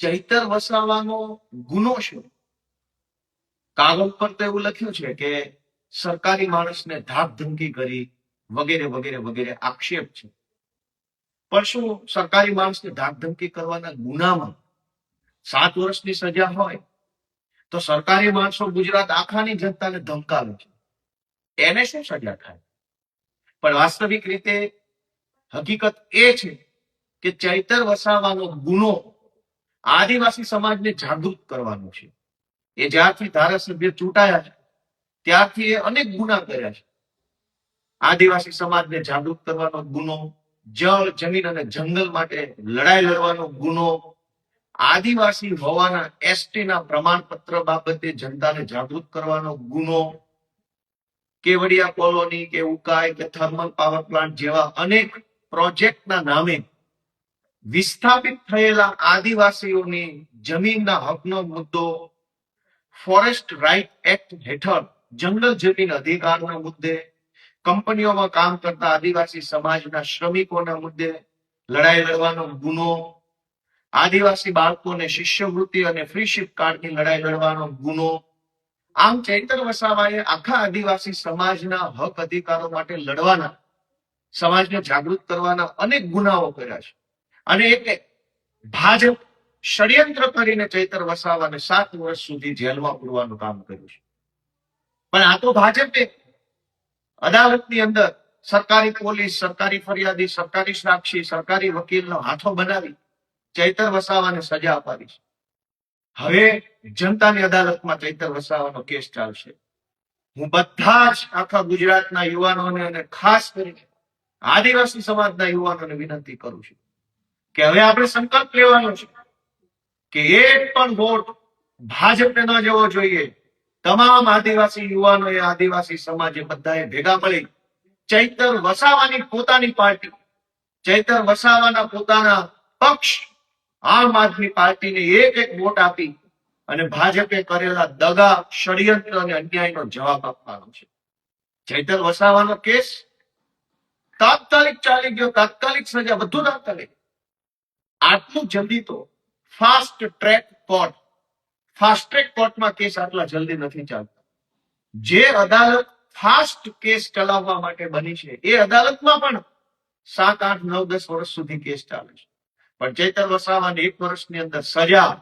ચૈતર વસાવાનો ગુનો શું? કાગળ પર તો એવું લખ્યું છે કે સરકારી માણસને ધાક ધમકી કરી વગેરે વગેરે વગેરે આક્ષેપ છે. પણ શું સરકારી માણસને ધાક ધમકી કરવાના ગુનામાં 7 વર્ષની સજા હોય તો સરકારી માણસો ગુજરાત આખાની જનતાને ધમકાવે છે, એને શું સજા થાય? પણ વાસ્તવિક રીતે હકીકત એ છે કે ચૈતર વસાવાનો ગુનો આદિવાસી સમાજને જાગૃત કરવાનો છે. એ જ્યારથી ધારાસભ્ય ચૂંટાયા છે ત્યારથી એ અનેક ગુના કર્યા છે. આદિવાસી સમાજને જાગૃત કરવાનો ગુનો, જળ, જમીન અને જંગલ માટે લડાઈ લડવાનો ગુનો, આદિવાસી હોવાના એસટીના પ્રમાણપત્ર બાબતે જનતાને જાગૃત કરવાનો ગુનો, કેવડિયા કોલોની કે ઉકાઈ કે થર્મલ પાવર પ્લાન્ટ જેવા અનેક પ્રોજેક્ટના નામે વિસ્થાપિત થયેલા આદિવાસીઓની જમીનના હકનો મુદ્દો, ફોરેસ્ટ રાઇટ એક્ટ હેઠળ જંગલ જમીન અધિકારના મુદ્દે, કંપનીઓમાં કામ કરતા આદિવાસી સમાજના શ્રમિકોના મુદ્દે લડાઈ લડવાનો ગુનો, આદિવાસી બાળકોને શિષ્યવૃત્તિ અને ફ્રીશીપ કાર્ડની લડાઈ લડવાનો ગુનો. આમ ચૈતર વસાવાએ આખા આદિવાસી સમાજના હક અધિકારો માટે લડવાના, સમાજને જાગૃત કરવાના અનેક ગુનાઓ કર્યા છે. અને એટલે ભાજપ ષડયંત્ર કરીને ચૈતર વસાવાને 7 વર્ષ સુધી જેલમાં પૂરવાનું કામ કર્યું છે. પણ આ તો ભાજપે અદાલતની અંદર સરકારી પોલીસ, સરકારી ફરિયાદી, સરકારી સાક્ષી, સરકારી વકીલનો હાથો બનાવી ચૈતર વસાવાને સજા અપાવી છે. હવે જનતાની અદાલતમાં ચૈતર વસાવાનો કેસ ચાલશે. હું બધા જ આખા ગુજરાતના યુવાનોને અને ખાસ કરીને આદિવાસી સમાજના યુવાનોને વિનંતી કરું છું કે હવે આપણે સંકલ્પ લેવાનો છે કે એક પણ વોટ ભાજપને ન જવો જોઈએ. તમામ આદિવાસી યુવાનોએ, આદિવાસી સમાજે બધાએ ભેગા મળી ચૈતર વસાવાની પોતાની પાર્ટી, ચૈતર વસાવાના પોતાના પક્ષ આમ આદમી પાર્ટીને એક વોટ આપી અને ભાજપે કરેલા દગા, ષડયંત્ર અને અન્યાયનો જવાબ આપવાનો છે. ચૈતર વસાવાનો કેસ તાત્કાલિક ચાલી ગયો, તાત્કાલિક સજા, બધું તાત્કાલિક. આટલું જલ્દી તો fast track court, fast track કોર્ટમાં કેસ આટલા જલ્દી નથી ચાલતા. જે અદાલત ફાસ્ટ કેસ ચલાવવા માટે બની છે એ અદાલતમાં પણ 7, 8, 9, 10 વર્ષ સુધી કેસ ચાલે છે. પણ ચૈતર વસાવાને 1 વર્ષની અંદર સજા.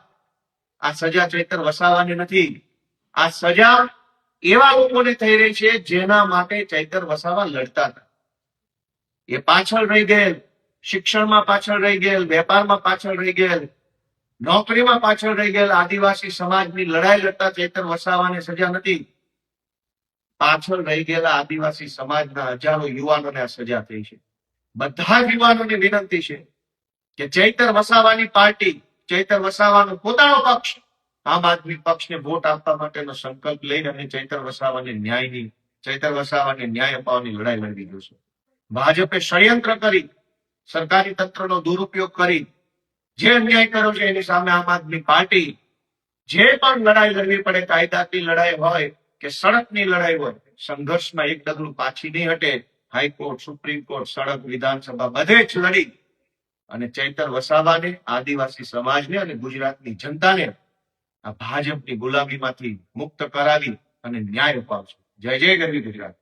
આ સજા ચૈતર વસાવાને નથી, આ સજા એવા લોકોને થઈ રહી છે જેના માટે ચૈતર વસાવા લડતા હતા. એ પાછળ રહી ગયેલ, શિક્ષણમાં પાછળ રહી ગયેલ, વેપારમાં પાછળ રહી ગયેલ, નોકરીમાં પાછળ રહી ગયેલ આદિવાસી સમાજની લડાઈ લડતા ચૈતર વસાવાને સજા નથી. પાછળ રહી ગયેલા આદિવાસી સમાજના હજારો યુવાનોને આ સજા થઈ છે. બધા જ યુવાનોને વિનંતી છે કે ચૈતર વસાવાની પાર્ટી, ચૈતર વસાવાનો પોતાનો પક્ષ, આમ આદમી પક્ષને વોટ આપવા માટેનો સંકલ્પ લઈને અને ચૈતર વસાવાને ન્યાય અપાવવાની લડાઈ લડવી જોશે. ભાજપે ષડયંત્ર કરી, સરકારી તંત્રનો દુરુપયોગ કરી જે અન્યાય કર્યો છે એની સામે આમ આદમી પાર્ટી જે પણ લડાઈ લડવી પડે, કાયદાની લડાઈ હોય કે સડકની લડાઈ હોય, સંઘર્ષમાં એક ડગલું પાછી નહીં હટે. હાઈકોર્ટ, સુપ્રીમ કોર્ટ, સડક, વિધાનસભા બધે જ લડી અને ચૈતર વસાવાને, આદિવાસી સમાજને અને ગુજરાતની જનતાને આ ભાજપની ગુલામીમાંથી મુક્ત કરાવી અને ન્યાય અપાવશે. જય જય ગરવી ગુજરાત.